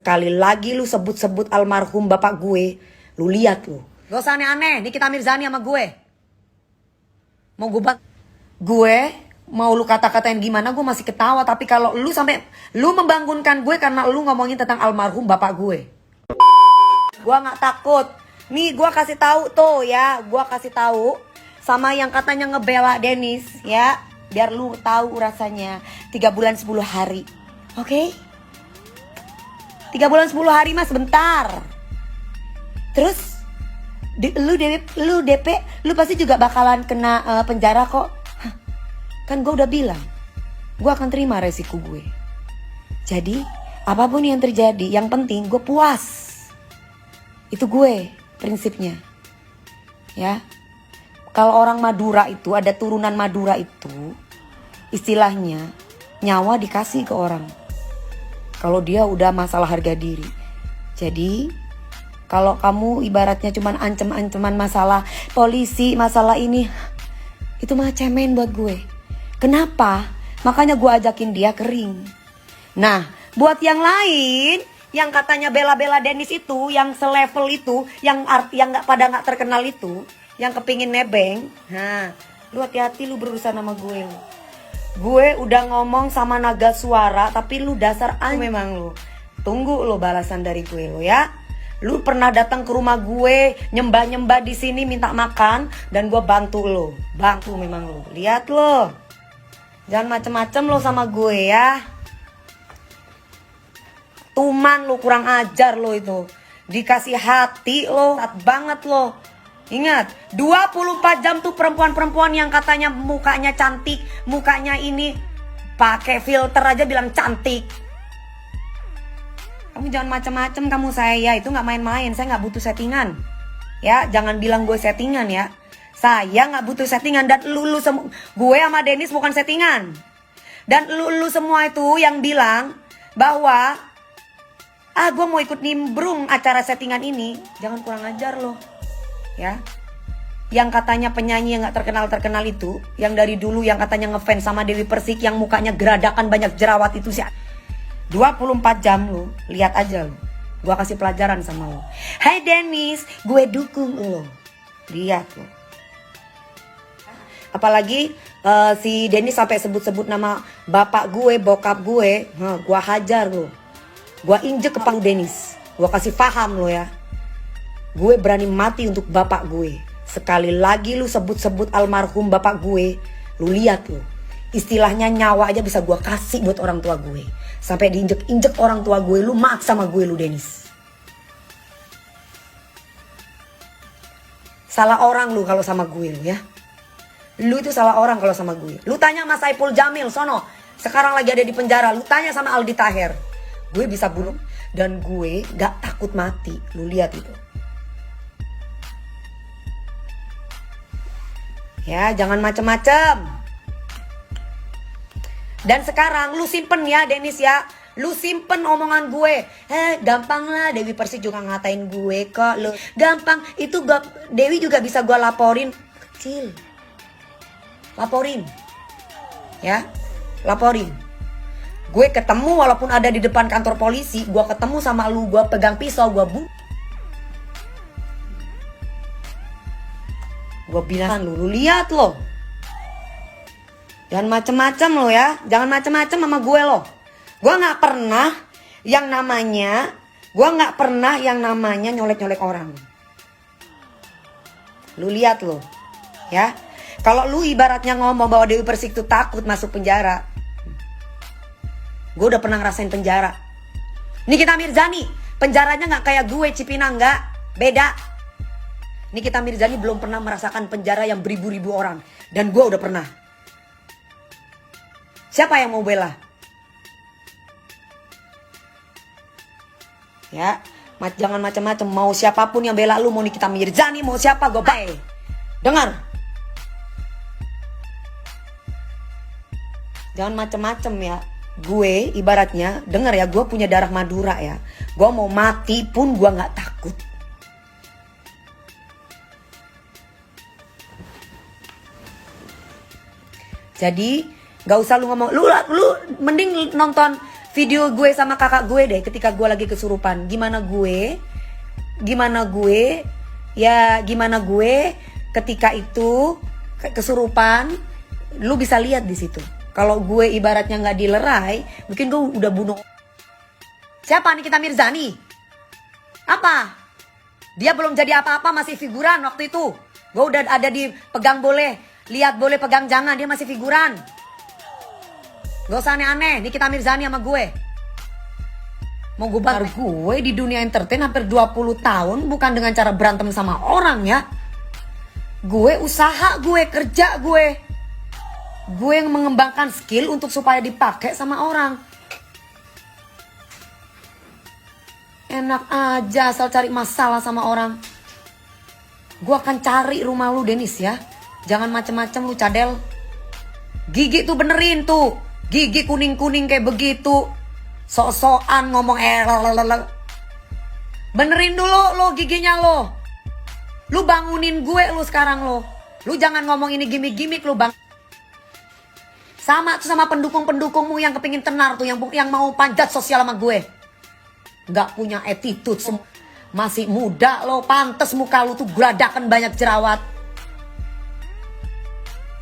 Sekali lagi lu sebut-sebut almarhum bapak gue, lu lihat lu. Gak usah aneh-aneh, Nikita Mirzani sama gue. Mau gue mau lu kata-katain gimana, gue masih ketawa. Tapi kalau lu sampai lu membangunkan gue karena lu ngomongin tentang almarhum bapak gue, gue nggak takut. Nih gue kasih tahu tuh ya, gue kasih tahu sama yang katanya ngebela Dennis ya, biar lu tahu rasanya 3 bulan 10 hari, oke? 3 bulan 10 hari mas, bentar. Terus lu DP, lu pasti juga bakalan kena penjara kok. Hah, kan gue udah bilang, gue akan terima resiko gue. Jadi apapun yang terjadi, yang penting gue puas. Itu gue prinsipnya. Ya. Kalau orang Madura itu, ada turunan Madura itu, istilahnya nyawa dikasih ke orang kalau dia udah masalah harga diri. Jadi kalau kamu ibaratnya cuman ancam-ancaman masalah polisi, masalah ini, itu mah cemen buat gue. Kenapa? Makanya gue ajakin dia kering. Nah, buat yang lain yang katanya bela-bela Dennis itu, yang selevel itu, yang nggak terkenal itu, yang kepingin nebeng, nah, lu hati-hati lu berurusan sama gue. Gue udah ngomong sama naga suara, tapi lu dasar memang lu. Tunggu lu balasan dari gue lu ya. Lu pernah datang ke rumah gue, nyembah-nyembah di sini minta makan, dan gue bantu lu. Bantu memang lu. Lihat lu. Jangan macem-macem lu sama gue ya. Tuman lu, kurang ajar lu itu. Dikasih hati lu, saat banget lu. Ingat, 24 jam tuh perempuan-perempuan yang katanya mukanya cantik, mukanya ini pakai filter aja bilang cantik. Kamu jangan macam-macam kamu, saya itu nggak main-main, saya nggak butuh settingan. Ya, jangan bilang gue settingan ya. Saya nggak butuh settingan, dan lu semua, gue sama Dennis bukan settingan. Dan lu semua itu yang bilang bahwa gue mau ikut nimbrung acara settingan ini, jangan kurang ajar loh. Ya, yang katanya penyanyi yang gak terkenal itu, yang dari dulu yang katanya ngefans sama Dewi Persik, yang mukanya geradakan banyak jerawat itu sih, 24 jam lu, lihat aja lu. Gua kasih pelajaran sama lu. Hai Dennis, gue dukung lu. Lihat lu. Apalagi si Dennis sampai sebut-sebut nama bapak gue, bokap gue, gua hajar lu. Gua injek kepala Dennis. Gua kasih paham lu ya. Gue berani mati untuk bapak gue. Sekali lagi lu sebut-sebut almarhum bapak gue, lu lihat lu. Istilahnya nyawa aja bisa gue kasih buat orang tua gue. Sampai diinjek-injek orang tua gue, lu maaf sama gue lu Dennis. Salah orang lu kalau sama gue lu ya. Lu itu salah orang kalau sama gue. Lu tanya sama Saipul Jamil, sono. Sekarang lagi ada di penjara. Lu tanya sama Aldi Taher. Gue bisa bunuh. Dan gue gak takut mati. Lu lihat itu. Ya, jangan macem-macem. Dan sekarang lu simpen ya Dennis ya. Lu simpen omongan gue. Gampang lah, Dewi Persik juga ngatain gue kok. Lu gampang, itu Dewi juga bisa gue laporin. Kecil. Laporin. Ya, laporin. Gue ketemu walaupun ada di depan kantor polisi, gue ketemu sama lu, gue pegang pisau, gue bilang lu lihat lo. Jangan macem-macem lo ya. Jangan macem-macem sama gue lo. Gue gak pernah yang namanya nyolek-nyolek orang. Lu lihat lo. Ya. Kalau lu ibaratnya ngomong bahwa Dewi Persik itu takut masuk penjara. Gue udah pernah ngerasain penjara. Nikita Mirzani, penjaranya gak kayak gue, Cipinang, gak. Beda. Nikita Mirzani belum pernah merasakan penjara yang beribu-ribu orang. Dan gue udah pernah. Siapa yang mau bela? Ya, jangan macam-macam. Mau siapapun yang bela lu, mau Nikita Mirzani, mau siapa, gue baik. Dengar. Jangan macam-macam ya. Gue ibaratnya, dengar ya, gue punya darah Madura ya. Gue mau mati pun gue gak takut. Jadi gak usah lu ngomong, lu mending nonton video gue sama kakak gue deh ketika gue lagi kesurupan. Gimana gue ketika itu kesurupan, lu bisa lihat di situ. Kalau gue ibaratnya nggak dilerai, mungkin gue udah bunuh. Siapa Nikita Mirzani? Apa? Dia belum jadi apa-apa, masih figuran waktu itu. Gue udah ada di pegang boleh, lihat boleh, pegang jangan, dia masih figuran. Gak usah aneh-aneh, Nikita Mirzani sama gue. Mau gubar gue di dunia entertain hampir 20 tahun bukan dengan cara berantem sama orang ya. Gue usaha, gue kerja, gue yang mengembangkan skill untuk supaya dipakai sama orang. Enak aja asal cari masalah sama orang. Gue akan cari rumah lu Dennis ya. Jangan macem-macem lu cadel. Gigi tuh benerin tuh. Gigi kuning-kuning kayak begitu. Sok-sokan ngomong benerin dulu lo giginya lo. Lu bangunin gue lu sekarang lo. Lu jangan ngomong ini gimmick-gimmick lu bang. Sama tuh sama pendukung-pendukungmu yang kepingin tenar tuh, yang mau panjat sosial sama gue. Gak punya attitude, masih muda lo, pantes muka lu tuh geladakan banyak jerawat.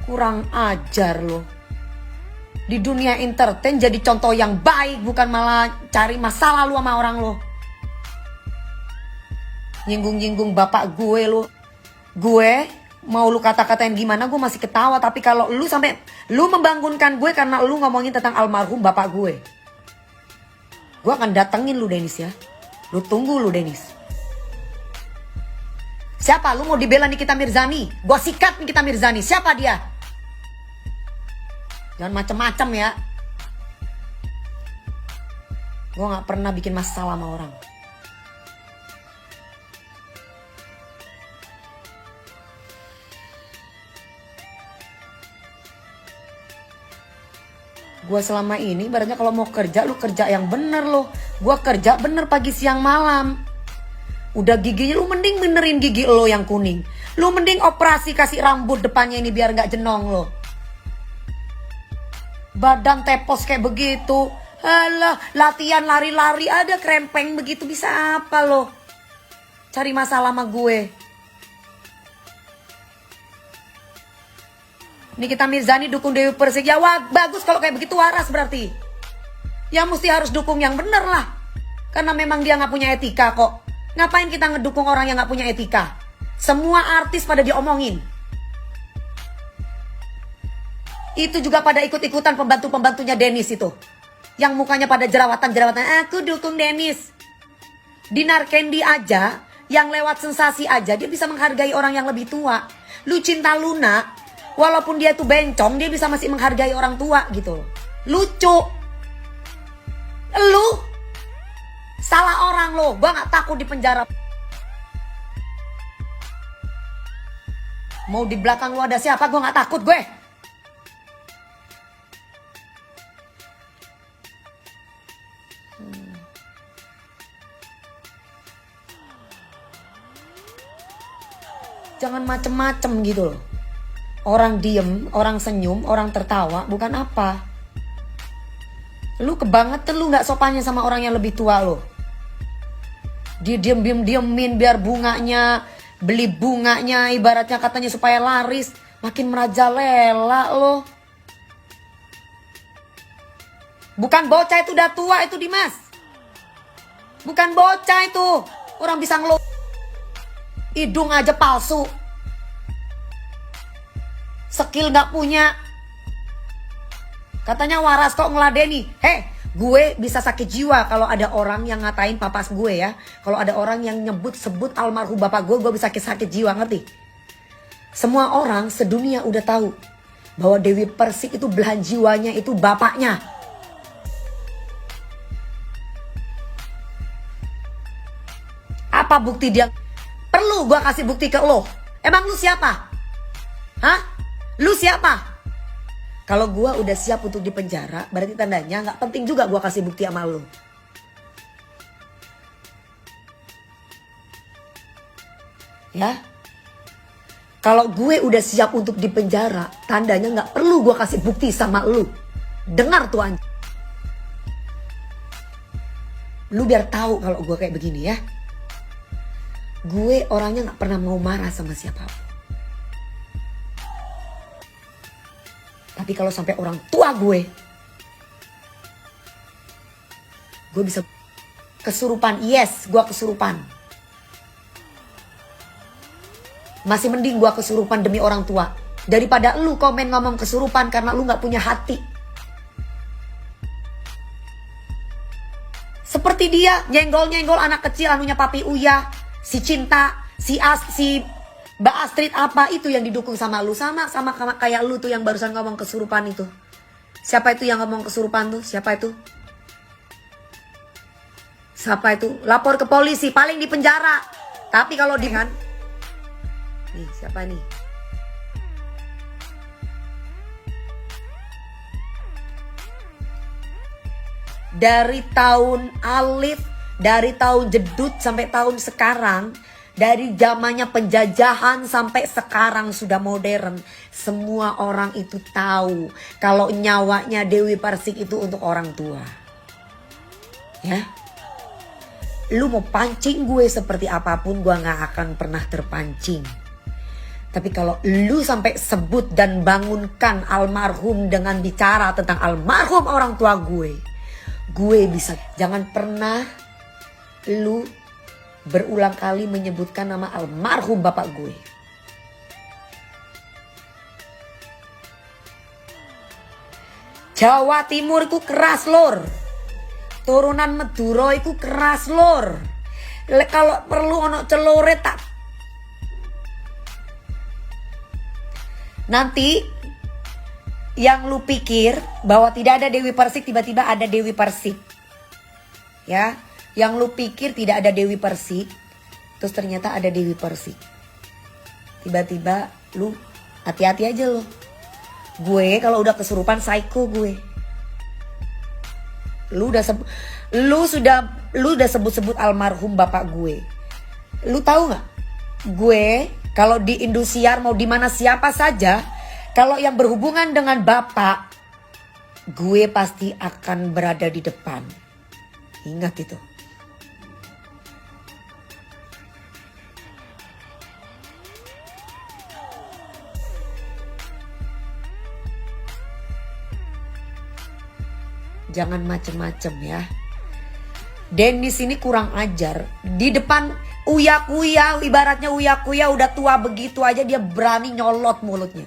Kurang ajar lo. Di dunia entertain jadi contoh yang baik, bukan malah cari masalah lu sama orang lo. Nyinggung-nyinggung bapak gue lo. Gue mau lu kata-katain gimana gue masih ketawa, tapi kalau lu sampai lu membangunkan gue karena lu ngomongin tentang almarhum bapak gue akan datengin lu Dennis ya. Lu tunggu lu Dennis. Siapa? Lu mau dibela Nikita Mirzani? Gue sikat Nikita Mirzani. Siapa dia? Jangan macem-macem ya. Gue gak pernah bikin masalah sama orang. Gue selama ini ibaratnya kalau mau kerja, lu kerja yang bener lo. Gue kerja bener pagi siang malam. Udah giginya lu mending benerin gigi lo yang kuning. Lu mending operasi kasih rambut depannya ini biar gak jenong lo. Badan tepos kayak begitu. Alah, latihan lari-lari ada krempeng begitu, bisa apa lo? Cari masalah sama gue. Nikita Mirzani dukung Dewi Persik. Ya wah, bagus kalau kayak begitu, waras berarti. Ya mesti harus dukung yang bener lah. Karena memang dia gak punya etika kok. Ngapain kita ngedukung orang yang gak punya etika? Semua artis pada diomongin. Itu juga pada ikut-ikutan pembantu-pembantunya Dennis itu. Yang mukanya pada jerawatan-jerawatan. Aku dukung Dennis. Dinar Candy aja, yang lewat sensasi aja, dia bisa menghargai orang yang lebih tua. Lucinta Luna, walaupun dia tuh bencong, dia bisa masih menghargai orang tua gitu. Lucu. Lu salah orang lo. Gua gak takut di penjara. Mau di belakang lu ada siapa, gua gak takut gue. Jangan macem-macem gitu loh. Orang diem, orang senyum, orang tertawa, bukan apa. Lu kebangetan lu gak sopannya sama orang yang lebih tua lo. Dia diemin biar bunganya, beli bunganya ibaratnya katanya supaya laris. Makin merajalela lo. Bukan bocah itu, udah tua itu Dimas. Bukan bocah itu. Orang bisa ngelo. Hidung aja palsu. Skill gak punya. Katanya waras kok ngeladeni. Gue bisa sakit jiwa kalau ada orang yang ngatain papas gue ya. Kalau ada orang yang sebut almarhum bapak gue bisa sakit jiwa, ngerti? Semua orang sedunia udah tahu bahwa Dewi Persik itu belahan jiwanya itu bapaknya. Apa bukti dia? Perlu gue kasih bukti ke lo. Emang lu siapa? Hah? Lu siapa? Kalau gue udah siap untuk dipenjara, berarti tandanya gak penting juga gue kasih bukti sama lu. Ya? Kalau gue udah siap untuk dipenjara, tandanya gak perlu gue kasih bukti sama lu. Dengar tuh anjing. Lu biar tahu kalau gue kayak begini ya. Gue orangnya gak pernah mau marah sama siapapun. Tapi kalau sampai orang tua gue bisa kesurupan. Yes, gue kesurupan. Masih mending gue kesurupan demi orang tua daripada lu komen ngomong kesurupan karena lu gak punya hati. Seperti dia nyenggol-nyenggol anak kecil anunya Papi Uya, si Cinta, si Mbak Astrid apa itu yang didukung sama lu. Sama kayak lu tuh yang barusan ngomong kesurupan itu. Siapa itu yang ngomong kesurupan tuh? Siapa itu? Siapa itu? Lapor ke polisi, paling di penjara. Tapi kalau di kan, nih siapa nih? Dari tahun Alif, dari tahun Jedut sampai tahun sekarang, dari zamannya penjajahan sampai sekarang sudah modern, semua orang itu tahu kalau nyawanya Dewi Persik itu untuk orang tua. Ya, lu mau pancing gue seperti apapun, gue gak akan pernah terpancing. Tapi kalau lu sampai sebut dan bangunkan almarhum dengan bicara tentang almarhum orang tua gue bisa. Jangan pernah lu berulang kali menyebutkan nama almarhum bapak gue. Jawa Timur itu keras lor. Turunan Madura itu keras lor. Kalau perlu ono celore tak. Nanti yang lu pikir bahwa tidak ada Dewi Persik, tiba-tiba ada Dewi Persik. Ya, yang lu pikir tidak ada Dewi Persik, terus ternyata ada Dewi Persik. Tiba-tiba lu hati-hati aja lo. Gue kalau udah kesurupan psycho gue. Lu udah sebut-sebut almarhum bapak gue. Lu tahu nggak? Gue kalau di Indosiar mau di mana siapa saja, kalau yang berhubungan dengan bapak, gue pasti akan berada di depan. Ingat itu. Jangan macem-macem ya. Dennis ini kurang ajar. Di depan Uya Kuya, ibaratnya Uya Kuya udah tua begitu aja dia berani nyolot mulutnya.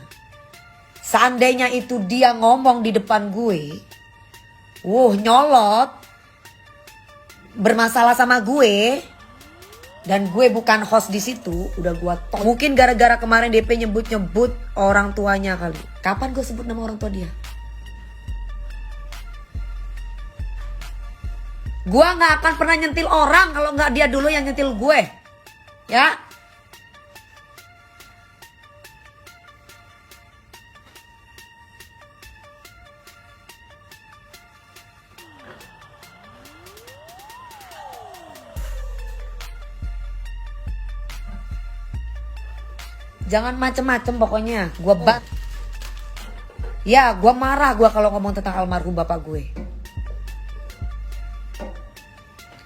Seandainya itu dia ngomong di depan gue, nyolot, bermasalah sama gue, dan gue bukan host di situ, udah gue tolak. Mungkin gara-gara kemarin DP nyebut-nyebut orang tuanya kali. Kapan gue sebut nama orang tua dia? Gue nggak akan pernah nyentil orang kalau nggak dia dulu yang nyentil gue, ya. Jangan macem-macem pokoknya. Ya, gue marah kalau ngomong tentang almarhum bapak gue.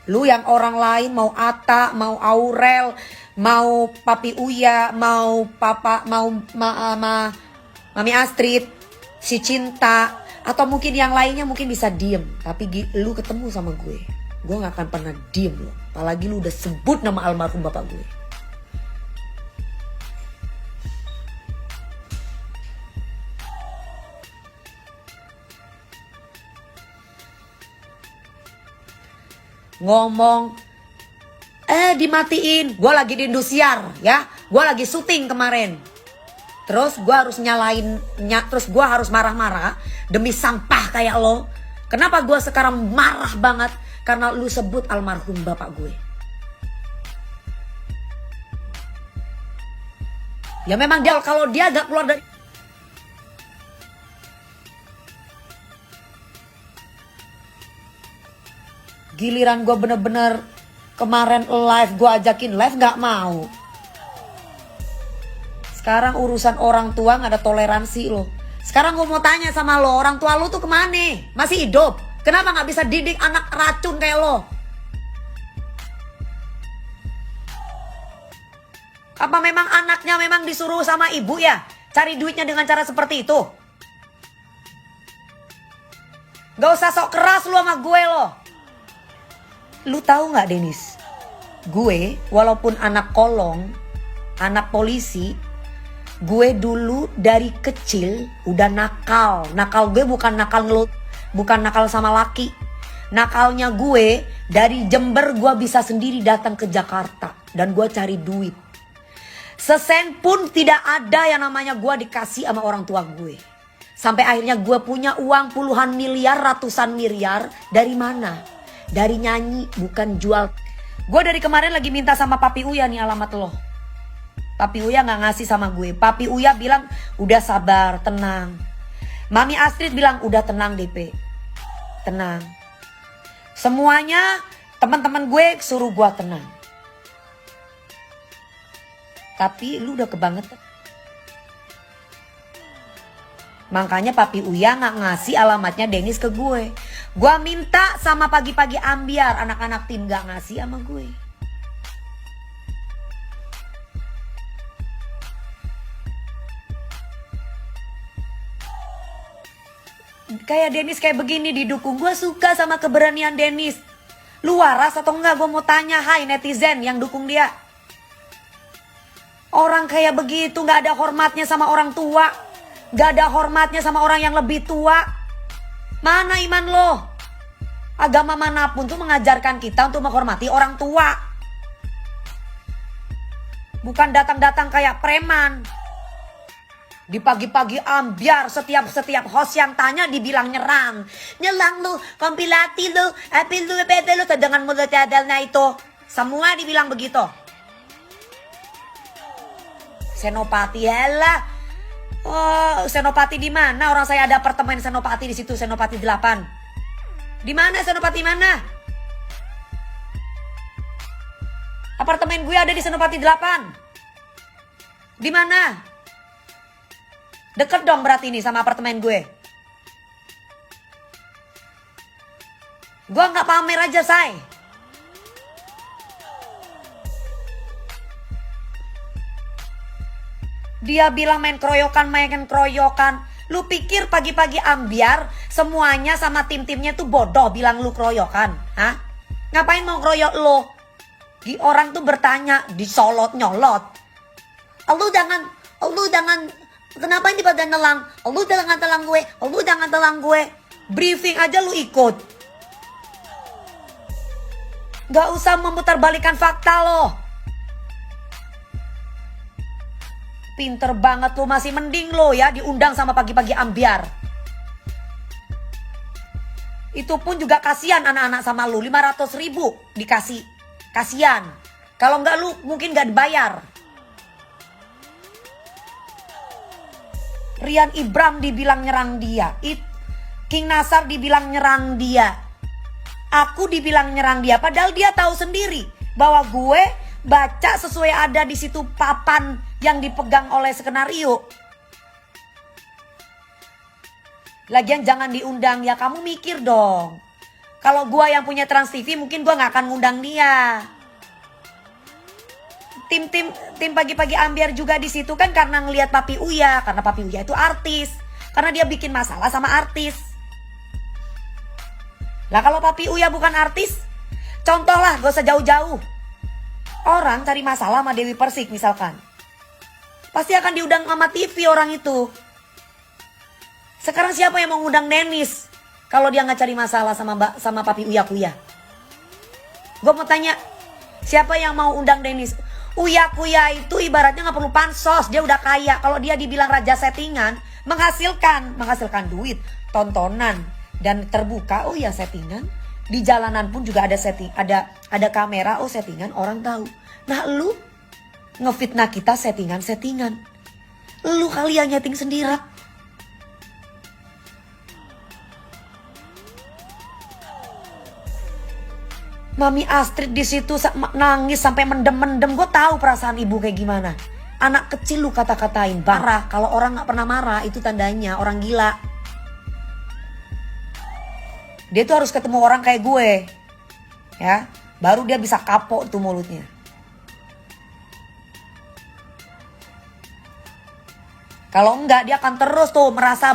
Lu yang orang lain mau Ata, mau Aurel, mau Papi Uya, mau Mami Astrid, si Cinta, atau mungkin yang lainnya mungkin bisa diem. Tapi lu ketemu sama gue gak akan pernah diem lo. Apalagi lu udah sebut nama almarhum bapak gue. Ngomong dimatiin. Gue lagi di Indosiar ya. Gue lagi syuting kemarin. Terus gue harus terus gue harus marah-marah demi sampah kayak lo. Kenapa gue sekarang marah banget? Karena lu sebut almarhum bapak gue. Ya memang dia, kalau dia gak keluar dari giliran gue bener-bener kemarin live, gue ajakin live gak mau. Sekarang urusan orang tua gak ada toleransi lo. Sekarang gue mau tanya sama lo, orang tua lo tuh kemana? Masih hidup? Kenapa gak bisa didik anak racun kayak lo? Apa memang anaknya memang disuruh sama ibu ya? Cari duitnya dengan cara seperti itu? Gak usah sok keras lu sama gue lo. Lu tahu gak Denis? Gue walaupun anak kolong, anak polisi, gue dulu dari kecil udah nakal. Nakal gue bukan nakal ngelut, bukan nakal sama laki. Nakalnya gue dari Jember gue bisa sendiri datang ke Jakarta. Dan gue cari duit. Sesen pun tidak ada yang namanya gue dikasih sama orang tua gue. Sampai akhirnya gue punya uang puluhan miliar, ratusan miliar. Dari mana? Dari nyanyi, bukan jual. Gue dari kemarin lagi minta sama Papi Uya nih alamat lo. Papi Uya gak ngasih sama gue. Papi Uya bilang udah sabar, tenang. Mami Astrid bilang udah tenang DP. Tenang. Semuanya teman-teman gue suruh gue tenang. Tapi lu udah kebangetan. Makanya Papi Uya gak ngasih alamatnya Denis ke gue. Gue minta sama pagi-pagi ambiar, anak-anak tim gak ngasih sama gue. Kayak Denis kayak begini didukung. Gue suka sama keberanian Denis. Lu waras atau enggak? Gue mau tanya, hai netizen yang dukung dia. Orang kayak begitu gak ada hormatnya sama orang tua. Gak ada hormatnya sama orang yang lebih tua. Mana iman lo? Agama manapun tuh mengajarkan kita untuk menghormati orang tua. Bukan datang-datang kayak preman. Di pagi-pagi ambiar setiap host yang tanya dibilang nyerang. Nyelang lu, kompilati lu, apil lu, pete lu, dengan mulut cadalnya itu. Semua dibilang begitu. Senopati helah. Oh, Senopati di mana? Orang saya ada apartemen Senopati di situ, Senopati 8. Di mana Senopati mana? Apartemen gue ada di Senopati 8. Di mana? Deket dong berarti ini sama apartemen gue. Gue nggak pamer aja, say. Dia bilang main keroyokan. Lu pikir pagi-pagi ambiar semuanya sama tim-timnya tuh bodoh bilang lu keroyokan? Hah? Ngapain mau keroyok lo? Di orang tuh bertanya, disolot nyolot. Lu jangan, kenapa ini pada nelang? Lu jangan telang gue. Briefing aja lu ikut. Gak usah memutarbalikkan fakta lo. Pinter banget lu, masih mending lo ya diundang sama pagi-pagi ambiar. Itu pun juga kasihan anak-anak sama lu, 500.000 dikasih. Kasihan. Kalau enggak lu mungkin gak dibayar. Rian Ibram dibilang nyerang dia. King Nasar dibilang nyerang dia. Aku dibilang nyerang dia. Padahal dia tahu sendiri bahwa gue baca sesuai ada di situ papan yang dipegang oleh skenario. Lagian jangan diundang ya, kamu mikir dong. Kalau gue yang punya Trans TV mungkin gue gak akan ngundang dia. Tim pagi-pagi ambiar juga di situ kan karena ngelihat Papi Uya, karena Papi Uya itu artis, karena dia bikin masalah sama artis. Lah kalau Papi Uya bukan artis, contoh lah, gak usah jauh-jauh. Orang cari masalah sama Dewi Persik misalkan, pasti akan diundang sama TV orang itu. Sekarang siapa yang mau ngundang Denis kalau dia nggak cari masalah sama Papi Uya Kuya? Gue mau tanya, siapa yang mau undang Denis? Uya Kuya itu ibaratnya nggak perlu pansos, dia udah kaya. Kalau dia dibilang raja settingan, menghasilkan duit, tontonan dan terbuka. Oh ya settingan. Di jalanan pun juga ada setting, ada kamera. Oh settingan, orang tahu. Nah lu ngefitnah kita settingan. Lu kali yang nyeting sendiri. Mami Astrid di situ nangis sampai mendem. Gue tahu perasaan ibu kayak gimana. Anak kecil lu kata-katain, marah. Kalau orang nggak pernah marah itu tandanya orang gila. Dia tuh harus ketemu orang kayak gue, ya, baru dia bisa kapok tuh mulutnya. Kalau enggak, dia akan terus tuh merasa